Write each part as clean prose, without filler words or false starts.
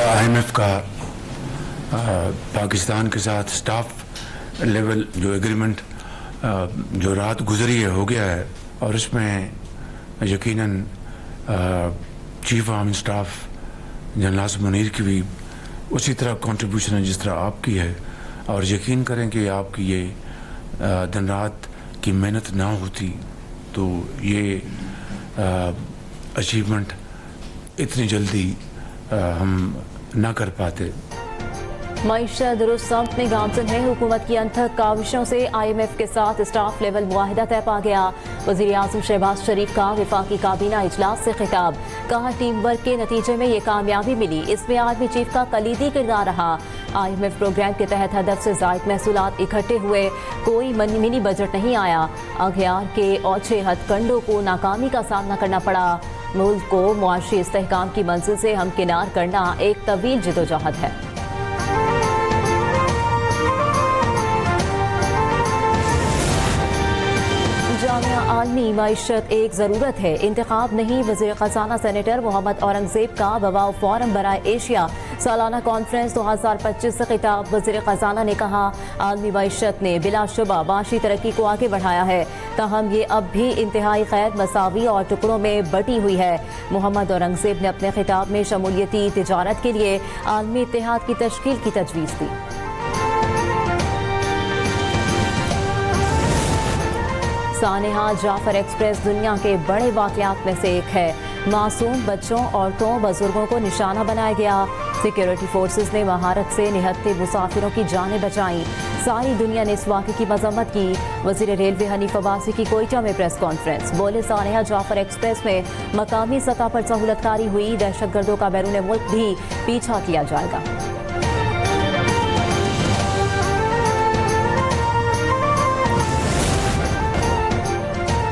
IMF का पाकिस्तान के साथ स्टाफ लेवल जो एग्रीमेंट जो रात गुजरी है हो गया है, और इसमें यकीनन chief army staff general Asim Munir की भी उसी तरह कंट्रीब्यूशन है जिस तरह आपकी है। और यकीन करें कि आपकी ये दिन रात की मेहनत ना होती तो ये अचीवमेंट इतनी जल्दी हम ना कर पाते। मईशत दुरुस्त में गामजन है। हुकूमत की अनथक काविशों से IMF के साथ स्टाफ लेवल मुआहिदा तय पा गया। वज़ीर आज़म शहबाज शरीफ का वफाकी काबीना इजलास से खिताब, कहा टीम वर्क के नतीजे में ये कामयाबी मिली, इसमें आर्मी चीफ का कलीदी किरदार रहा। IMF प्रोग्राम के तहत हदफ से ज़ायद महसूलात इकट्ठे हुए, कोई मिनी बजट नहीं आया। अगयार के औछे हथकंडों को नाकामी का सामना करना पड़ा। मुल्क को मुआशी इस्तेहकाम की मंजिल से हमकिनार करना एक तवील जिदोजहद है। जामिया आलमी मईशत एक ज़रूरत है, इंतखाब नहीं। वज़ीर ख़ज़ाना सेनेटर मोहम्मद औरंगज़ेब का बवाओ फोरम बराए एशिया सालाना कॉन्फ्रेंस 2025 से खिताब। वज़ीर ख़ज़ाना ने कहा, आलमी मईशत ने बिलाशुबा माशी तरक्की को आगे बढ़ाया है, ताहम ये अब भी इंतहाई गैर मसावी और टुकड़ों में बटी हुई है। मोहम्मद औरंगज़ेब ने अपने खिताब में शमूलियती तिजारत के लिए आलमी इत्तेहाद की तश्कील की तजवीज़ दी। सानेहा जाफर एक्सप्रेस दुनिया के बड़े वाक़यात में से एक है। मासूम बच्चों, औरतों, बुजुर्गों को निशाना बनाया गया। सिक्योरिटी फोर्सेस ने महारत से निहत्ते मुसाफिरों की जानें बचाईं। सारी दुनिया ने इस वाक़े की मजम्मत की। वज़ीर रेलवे हनीफ अब्बासी की कोयटा में प्रेस कॉन्फ्रेंस, बोले सानेहा जाफर एक्सप्रेस में मकामी सतह पर सहूलतकारी हुई, दहशतगर्दों का बैरून मुल्क भी पीछा किया जाएगा।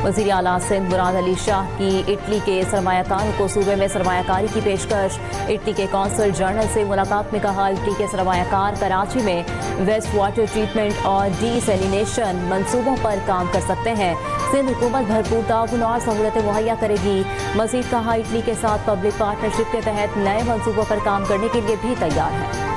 वज़ीर आला सिंध मुराद अली शाह की इटली के सरमायाकारों को सूबे में सरमायाकारी की पेशकश। इटली के कौंसल जनरल से मुलाकात में कहा, इटली के सरमायाकार कराची में वेस्ट वाटर ट्रीटमेंट और डीसैलिनेशन मंसूबों पर काम कर सकते हैं। सिंध हुकूमत भरपूर ताउन और सहूलतें मुहैया करेगी। मज़ीद कहा, इटली के साथ पब्लिक पार्टनरशिप के तहत नए मंसूबों पर काम करने के लिए भी तैयार है।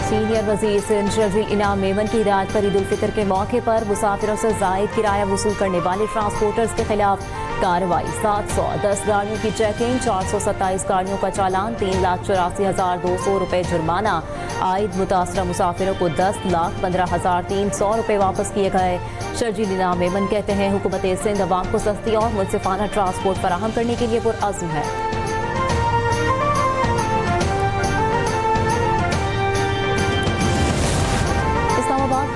सीनियर वज़ीर सिंध शर्जील इनाम मेमन की हिदायत पर ईद उल फितर के मौके पर मुसाफिरों से ज़ायद किराया वसूल करने वाले ट्रांसपोर्टर्स के खिलाफ कार्रवाई। 710 गाड़ियों की चेकिंग, 427 गाड़ियों का चालान, 3,84,200 रुपये जुर्माना आयद। मुतासरा मुसाफिरों को 10,15,300 रुपये वापस किए गए। शर्जील इनाम मेमन कहते हैं, हुकूमत सिंध अवाम को सस्ती और मुनसिफाना ट्रांसपोर्ट फराहम करने के लिए पुरअज़्म है।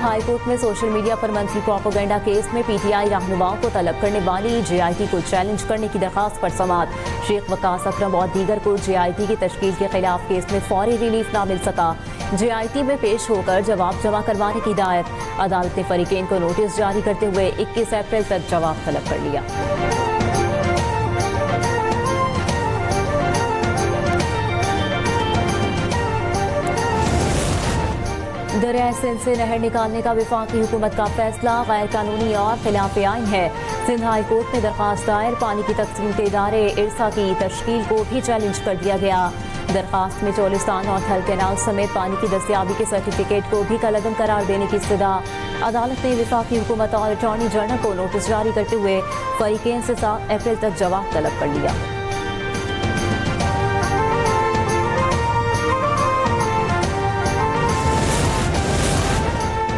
हाई कोर्ट में सोशल मीडिया पर मंथली प्रोपेगेंडा केस में PTI रहनुमाओं को तलब करने वाली JIT को चैलेंज करने की दरखास्त पर समाअत। शेख वकास अकरम और दीगर को JIT की तश्कील के खिलाफ केस में फौरी रिलीफ ना मिल सका। JIT में पेश होकर जवाब जमा करवाने की हिदायत। अदालत ने फरीकेन को नोटिस जारी करते हुए 21 अप्रैल तक जवाब तलब कर लिया। दरिया सिंध से नहर निकालने का वफाकी हुकूमत का फैसला गैर कानूनी और खिलाफ आइन है। सिंध हाई कोर्ट में दरखास्त दायर, पानी की तकसीम के इदारे इरसा की तश्कील को भी चैलेंज कर दिया गया। दरखास्त में चोलिस्तान और थल कैनाल समेत पानी की दस्तियाबी के सर्टिफिकेट को भी कलअदम करार देने की इस्तदा। अदालत ने वफाकी हुकूमत और अटॉर्नी जनरल को नोटिस जारी करते हुए फरीकेन से 7 अप्रैल तक जवाब तलब कर लिया।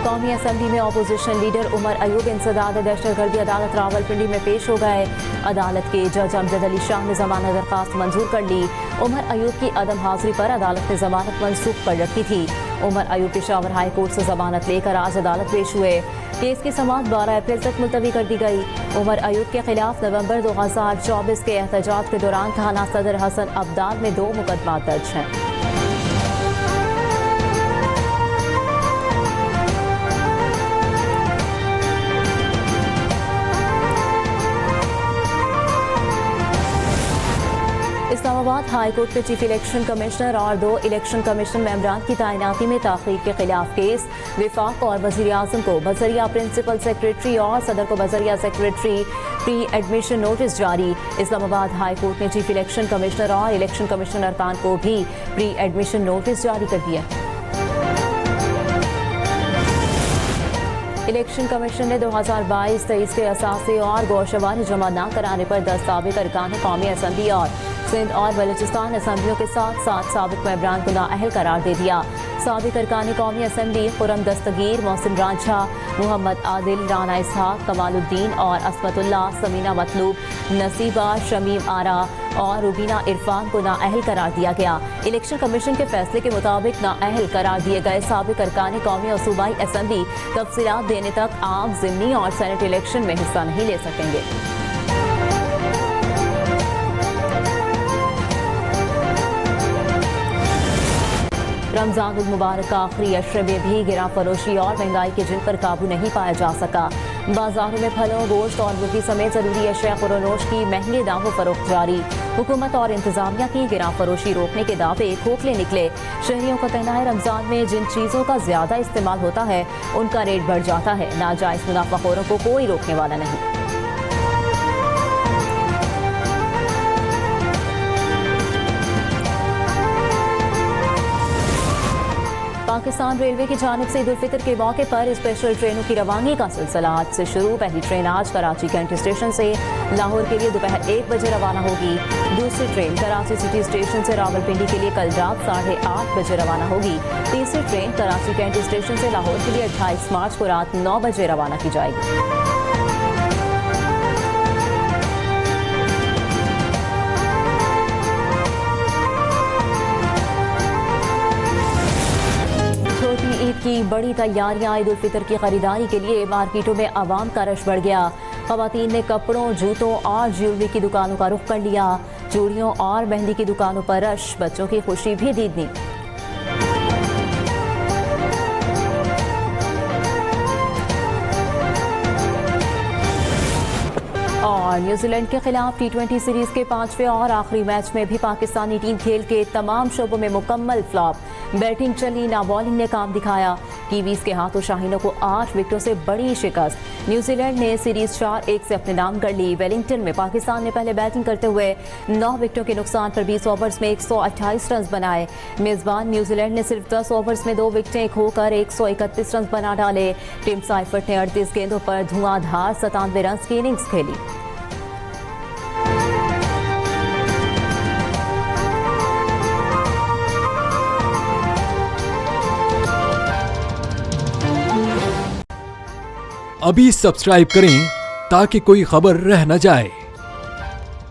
कौमी असम्बली में अपोजिशन लीडर उमर अयूब इंसदाद दहशतगर्दी अदालत रावलपिंडी में पेश हो गए। अदालत के जज अमजद अली शाह ने जमानत दरखास्त मंजूर कर ली। उमर अयूब की अदम हाजिरी पर अदालत ने जमानत मनसूख कर रखी थी। उमर अयूब पेशावर हाई कोर्ट से जमानत लेकर आज अदालत पेश हुए। केस की समाअत 12 अप्रैल तक मुलतवी कर दी गई। उमर अयूब के खिलाफ नवंबर 2024 के एहतजाज के दौरान थाना सदर हसन अब्दाल में 2 मुकदमा दर्ज हैं। इस्लामाबाद हाईकोर्ट के चीफ इलेक्शन कमिश्नर और 2 इलेक्शन कमीशन मेंबरान की तैनाती में ताखीर के खिलाफ केस। विफाक और वजीर आजम को बजरिया प्रिंसिपल सेक्रेटरी और सदर को बजरिया सेक्रेटरी प्री एडमिशन नोटिस जारी। इस्लामाबाद हाईकोर्ट ने चीफ इलेक्शन कमिश्नर और इलेक्शन कमीशन अरकान को भी प्री एडमिशन नोटिस जारी कर दिया। इलेक्शन कमीशन ने 2022-23 के असासे और गौशवारी जमा न कराने पर 10 साबिक अरकान कौमी असम्बली और सिंध और बलूचिस्तान असम्बलियों के साथ 7 साबिक मेंबरान को नाअहल करार दे दिया। साबिक अरकान कौमी असम्बली खुरम दस्तगीर, मोहसिन रांझा, मोहम्मद आदिल, राना इसहाक, कमालुद्दीन और असमतुल्लाह, समीना मतलूब, नसीबा, शमीम आरा और रुबीना इरफान को नाअहल करार दिया गया। इलेक्शन कमीशन के फैसले के मुताबिक नाअहल करार दिए गए साबिक अरकान कौमी और सूबाई असम्बली तफसीलात देने तक आम, ज़िमनी और सेनेट इलेक्शन में हिस्सा नहीं ले सकेंगे। रमजान उल मुबारक का आखिरी अशरे में भी गिरा फरोशी और महंगाई के जिन पर काबू नहीं पाया जा सका। बाजारों में फलों, गोश्त और मुर्गी समेत जरूरी अशिया खुरोनोश की महंगे दामों फरोख्त जारी। हुकूमत और इंतजामिया की गिरा फरोशी रोकने के दावे खोखले निकले। शहरियों का कहना है रमजान में जिन चीजों का ज्यादा इस्तेमाल होता है उनका रेट बढ़ जाता है। नाजायज मुनाफाखोरों को कोई रोकने वाला नहीं। पाकिस्तान रेलवे की जानिब से ईद उल फितर के मौके पर स्पेशल ट्रेनों की रवानगी का सिलसिला आज से शुरू। पहली ट्रेन आज कराची कैंट स्टेशन से लाहौर के लिए दोपहर 1 बजे रवाना होगी। दूसरी ट्रेन कराची सिटी स्टेशन से रावलपिंडी के लिए कल रात 8:30 बजे रवाना होगी। तीसरी ट्रेन कराची कैंट स्टेशन से लाहौर के लिए 28 मार्च को रात 9 बजे रवाना की जाएगी। ईद की बड़ी तैयारियां। ईद उल फितर की खरीदारी के लिए मार्केटों में आवाम का रश बढ़ गया। खवातीन ने कपड़ों, जूतों और ज्वेलरी की दुकानों का रुख कर लिया। चूड़ियों और मेहंदी की दुकानों पर रश, बच्चों की खुशी भी दीदनी। और न्यूजीलैंड के खिलाफ T20 सीरीज के 5वें और आखिरी मैच में भी पाकिस्तानी टीम खेल के तमाम शोबों में मुकम्मल फ्लॉप। बैटिंग चली ना बॉलिंग ने काम दिखाया। कीवीज के हाथों शाहीनों को 8 विकेटों से बड़ी शिकस्त। न्यूजीलैंड ने सीरीज 4-1 से अपने नाम कर ली। वेलिंगटन में पाकिस्तान ने पहले बैटिंग करते हुए 9 विकेटों के नुकसान पर 20 ओवर्स में 128 रन बनाए। मेजबान न्यूजीलैंड ने सिर्फ 10 ओवर्स में 2 विकेटें खोकर 131 रन बना डाले। टिम साइफर्ट ने 38 गेंदों पर धुआंधार 97 रन की इनिंग्स खेली। अभी सब्सक्राइब करें ताकि कोई खबर रह न जाए।